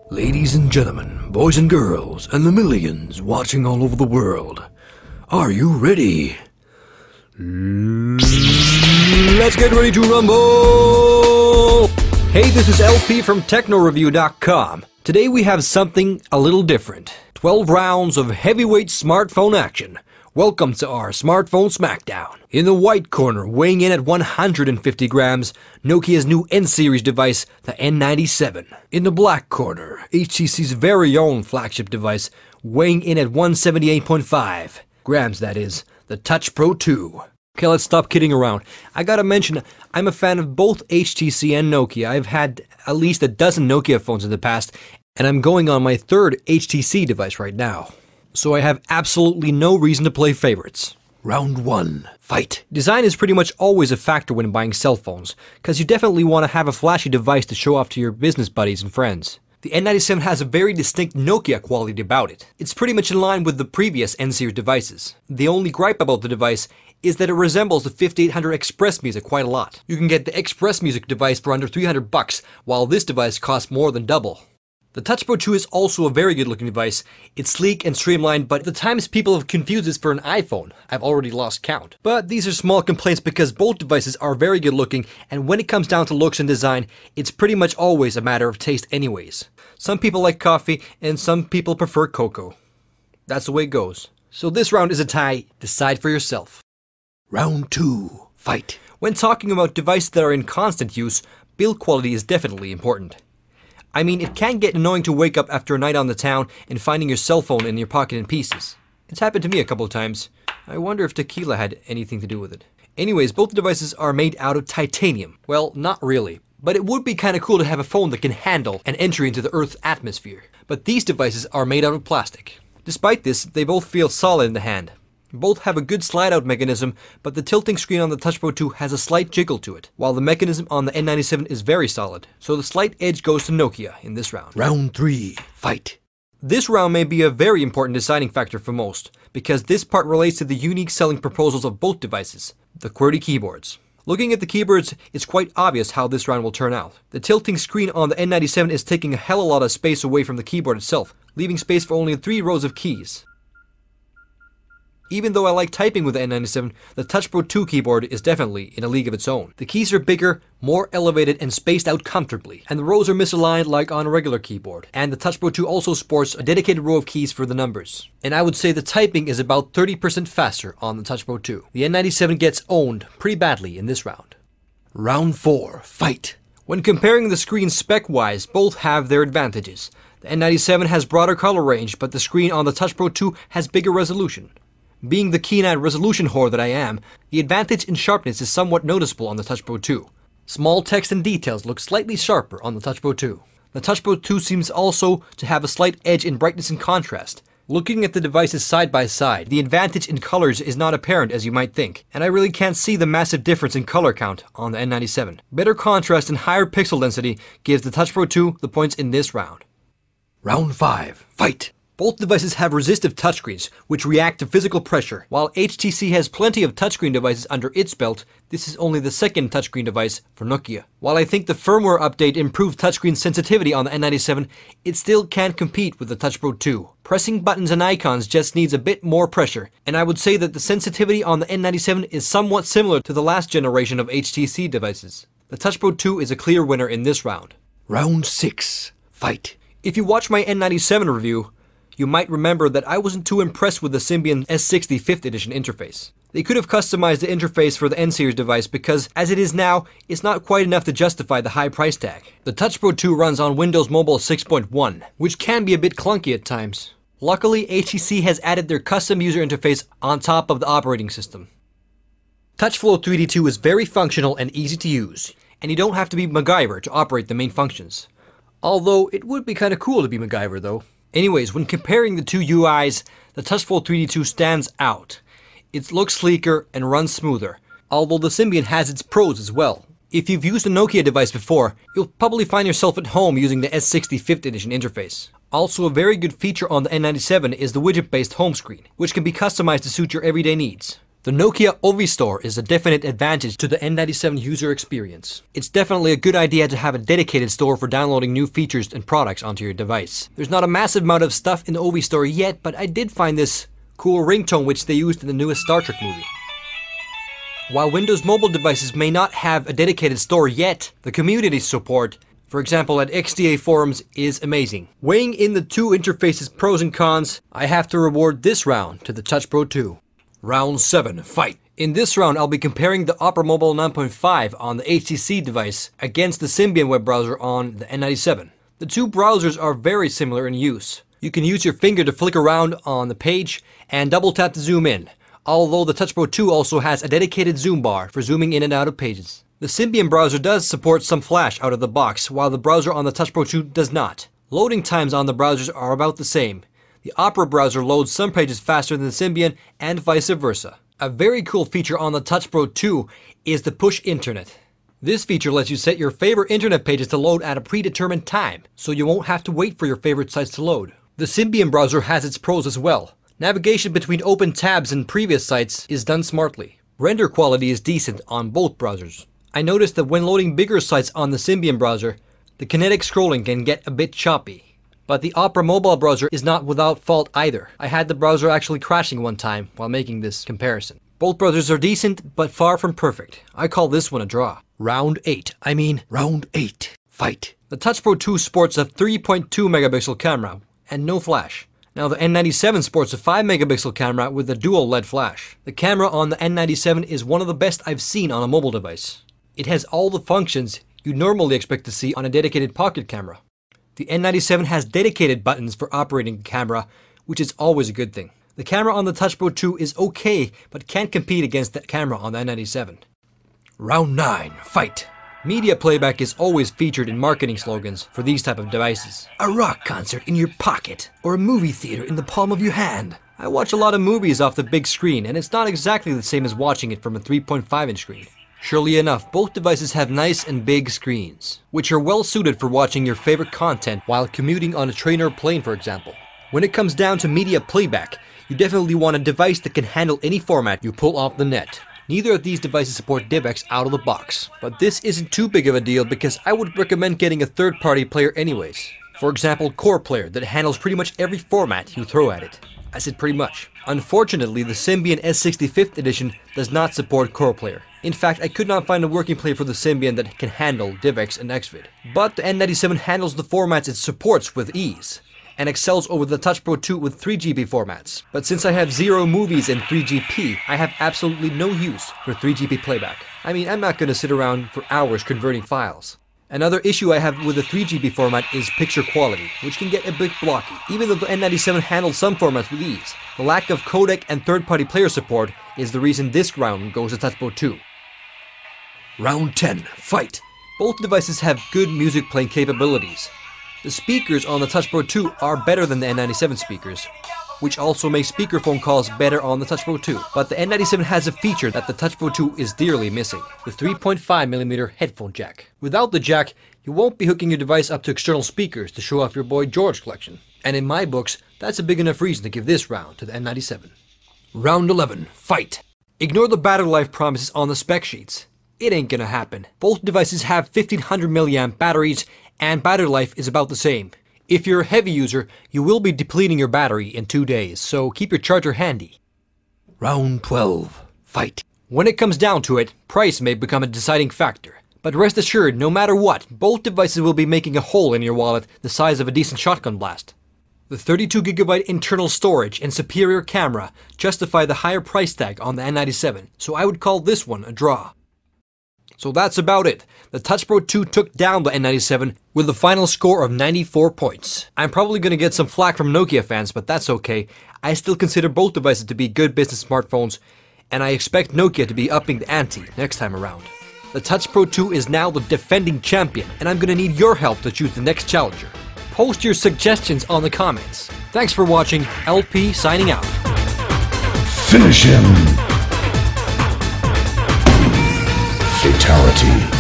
Ladies and gentlemen, boys and girls, and the millions watching all over the world, are you ready? Let's get ready to rumble! Hey, this is LP from TechnoReview.com. Today we have something a little different. 12 rounds of heavyweight smartphone action. Welcome to our smartphone smackdown. In the white corner, weighing in at 150 grams, Nokia's new N-series device, the N97. In the black corner, HTC's very own flagship device, weighing in at 178.5 grams, that is, the Touch Pro2. Okay, let's stop kidding around. I gotta mention, I'm a fan of both HTC and Nokia. I've had at least a dozen Nokia phones in the past, and I'm going on my third HTC device right now. So I have absolutely no reason to play favorites. Round 1. Fight! Design is pretty much always a factor when buying cell phones, because you definitely want to have a flashy device to show off to your business buddies and friends. The N97 has a very distinct Nokia quality about it. It's pretty much in line with the previous N-series devices. The only gripe about the device is that it resembles the 5800 Express Music quite a lot. You can get the Express Music device for under $300, while this device costs more than double. The Touch Pro2 is also a very good looking device. It's sleek and streamlined, but the times people have confused this for an iPhone, I've already lost count. But these are small complaints because both devices are very good looking, and when it comes down to looks and design, it's pretty much always a matter of taste anyways. Some people like coffee, and some people prefer cocoa. That's the way it goes. So this round is a tie. Decide for yourself. Round 2. Fight! When talking about devices that are in constant use, build quality is definitely important. I mean, it can get annoying to wake up after a night on the town and finding your cell phone in your pocket in pieces. It's happened to me a couple of times. I wonder if tequila had anything to do with it. Anyways, both devices are made out of titanium. Well, not really. But it would be kinda cool to have a phone that can handle an entry into the Earth's atmosphere. But these devices are made out of plastic. Despite this, they both feel solid in the hand. Both have a good slide-out mechanism, but the tilting screen on the Touch Pro2 has a slight jiggle to it, while the mechanism on the N97 is very solid. So the slight edge goes to Nokia in this round. Round 3. Fight! This round may be a very important deciding factor for most, because this part relates to the unique selling proposals of both devices, the QWERTY keyboards. Looking at the keyboards, it's quite obvious how this round will turn out. The tilting screen on the N97 is taking a hell of a lot of space away from the keyboard itself, leaving space for only 3 rows of keys. Even though I like typing with the N97, the Touch Pro2 keyboard is definitely in a league of its own. The keys are bigger, more elevated, and spaced out comfortably, and the rows are misaligned like on a regular keyboard. And the Touch Pro2 also sports a dedicated row of keys for the numbers. And I would say the typing is about 30% faster on the Touch Pro2. The N97 gets owned pretty badly in this round. Round 4. Fight! When comparing the screens spec-wise, both have their advantages. The N97 has broader color range, but the screen on the Touch Pro2 has bigger resolution. Being the keen-eyed resolution whore that I am, the advantage in sharpness is somewhat noticeable on the Touch Pro2. Small text and details look slightly sharper on the Touch Pro2. The Touch Pro2 seems also to have a slight edge in brightness and contrast. Looking at the devices side by side, the advantage in colors is not apparent as you might think, and I really can't see the massive difference in color count on the N97. Better contrast and higher pixel density gives the Touch Pro2 the points in this round. Round 5. Fight! Both devices have resistive touchscreens, which react to physical pressure. While HTC has plenty of touchscreen devices under its belt, this is only the second touchscreen device for Nokia. While I think the firmware update improved touchscreen sensitivity on the N97, it still can't compete with the Touch Pro2. Pressing buttons and icons just needs a bit more pressure, and I would say that the sensitivity on the N97 is somewhat similar to the last generation of HTC devices. The Touch Pro2 is a clear winner in this round. Round 6. Fight! If you watch my N97 review, you might remember that I wasn't too impressed with the Symbian S60 5th edition interface. They could have customized the interface for the N-series device because, as it is now, it's not quite enough to justify the high price tag. The Touch Pro2 runs on Windows Mobile 6.1, which can be a bit clunky at times. Luckily, HTC has added their custom user interface on top of the operating system. TouchFlow 3D2 is very functional and easy to use, and you don't have to be MacGyver to operate the main functions. Although, it would be kinda cool to be MacGyver though. Anyways, when comparing the two UIs, the TouchFlow 3D2 stands out. It looks sleeker and runs smoother, although the Symbian has its pros as well. If you've used a Nokia device before, you'll probably find yourself at home using the S60 5th edition interface. Also, a very good feature on the N97 is the widget-based home screen, which can be customized to suit your everyday needs. The Nokia Ovi Store is a definite advantage to the N97 user experience. It's definitely a good idea to have a dedicated store for downloading new features and products onto your device. There's not a massive amount of stuff in the Ovi Store yet, but I did find this cool ringtone which they used in the newest Star Trek movie. While Windows mobile devices may not have a dedicated store yet, the community support, for example at XDA forums, is amazing. Weighing in the two interfaces' pros and cons, I have to reward this round to the Touch Pro 2. Round 7, fight! In this round, I'll be comparing the Opera Mobile 9.5 on the HTC device against the Symbian web browser on the N97. The two browsers are very similar in use. You can use your finger to flick around on the page and double tap to zoom in, although the Touch Pro 2 also has a dedicated zoom bar for zooming in and out of pages. The Symbian browser does support some flash out of the box, while the browser on the Touch Pro 2 does not. Loading times on the browsers are about the same. The Opera browser loads some pages faster than the Symbian and vice versa. A very cool feature on the Touch Pro 2 is the push internet. This feature lets you set your favorite internet pages to load at a predetermined time, so you won't have to wait for your favorite sites to load. The Symbian browser has its pros as well. Navigation between open tabs and previous sites is done smartly. Render quality is decent on both browsers. I noticed that when loading bigger sites on the Symbian browser, the kinetic scrolling can get a bit choppy. But the Opera mobile browser is not without fault either. I had the browser actually crashing one time while making this comparison. Both browsers are decent, but far from perfect. I call this one a draw. Round 8. Round 8. Fight! The Touch Pro 2 sports a 3.2 megapixel camera and no flash. Now the N97 sports a 5 megapixel camera with a dual LED flash. The camera on the N97 is one of the best I've seen on a mobile device. It has all the functions you normally expect to see on a dedicated pocket camera. The N97 has dedicated buttons for operating the camera, which is always a good thing. The camera on the Touch Pro 2 is okay, but can't compete against the camera on the N97. Round 9. Fight! Media playback is always featured in marketing slogans for these type of devices. A rock concert in your pocket, or a movie theater in the palm of your hand. I watch a lot of movies off the big screen, and it's not exactly the same as watching it from a 3.5-inch screen. Surely enough, both devices have nice and big screens, which are well suited for watching your favorite content while commuting on a train or plane, for example. When it comes down to media playback, you definitely want a device that can handle any format you pull off the net. Neither of these devices support DivX out of the box, but this isn't too big of a deal because I would recommend getting a third-party player anyways. For example, Core Player that handles pretty much every format you throw at it. I said pretty much. Unfortunately, the Symbian S65th edition does not support Core Player. In fact, I could not find a working player for the Symbian that can handle DivX and Xvid. But the N97 handles the formats it supports with ease, and excels over the Touch Pro 2 with 3GP formats. But since I have 0 movies in 3GP, I have absolutely no use for 3GP playback. I mean, I'm not gonna sit around for hours converting files. Another issue I have with the 3GP format is picture quality, which can get a bit blocky. Even though the N97 handles some formats with ease, the lack of codec and third-party player support is the reason this round goes to Touch Pro 2. Round 10. Fight! Both devices have good music playing capabilities. The speakers on the Touch Pro 2 are better than the N97 speakers, which also makes speakerphone calls better on the Touch Pro 2. But the N97 has a feature that the Touch Pro 2 is dearly missing, the 3.5mm headphone jack. Without the jack, you won't be hooking your device up to external speakers to show off your Boy George collection. And in my books, that's a big enough reason to give this round to the N97. Round 11. Fight! Ignore the battery life promises on the spec sheets. It ain't gonna happen. Both devices have 1500 mAh batteries, and battery life is about the same. If you're a heavy user, you will be depleting your battery in 2 days, so keep your charger handy. Round 12. Fight! When it comes down to it, price may become a deciding factor. But rest assured, no matter what, both devices will be making a hole in your wallet the size of a decent shotgun blast. The 32GB internal storage and superior camera justify the higher price tag on the N97, so I would call this one a draw. So that's about it. The Touch Pro 2 took down the N97 with a final score of 94 points. I'm probably gonna get some flack from Nokia fans, but that's okay. I still consider both devices to be good business smartphones, and I expect Nokia to be upping the ante next time around. The Touch Pro 2 is now the defending champion, and I'm gonna need your help to choose the next challenger. Post your suggestions on the comments. Thanks for watching. LP signing out. Finish him! Fatality.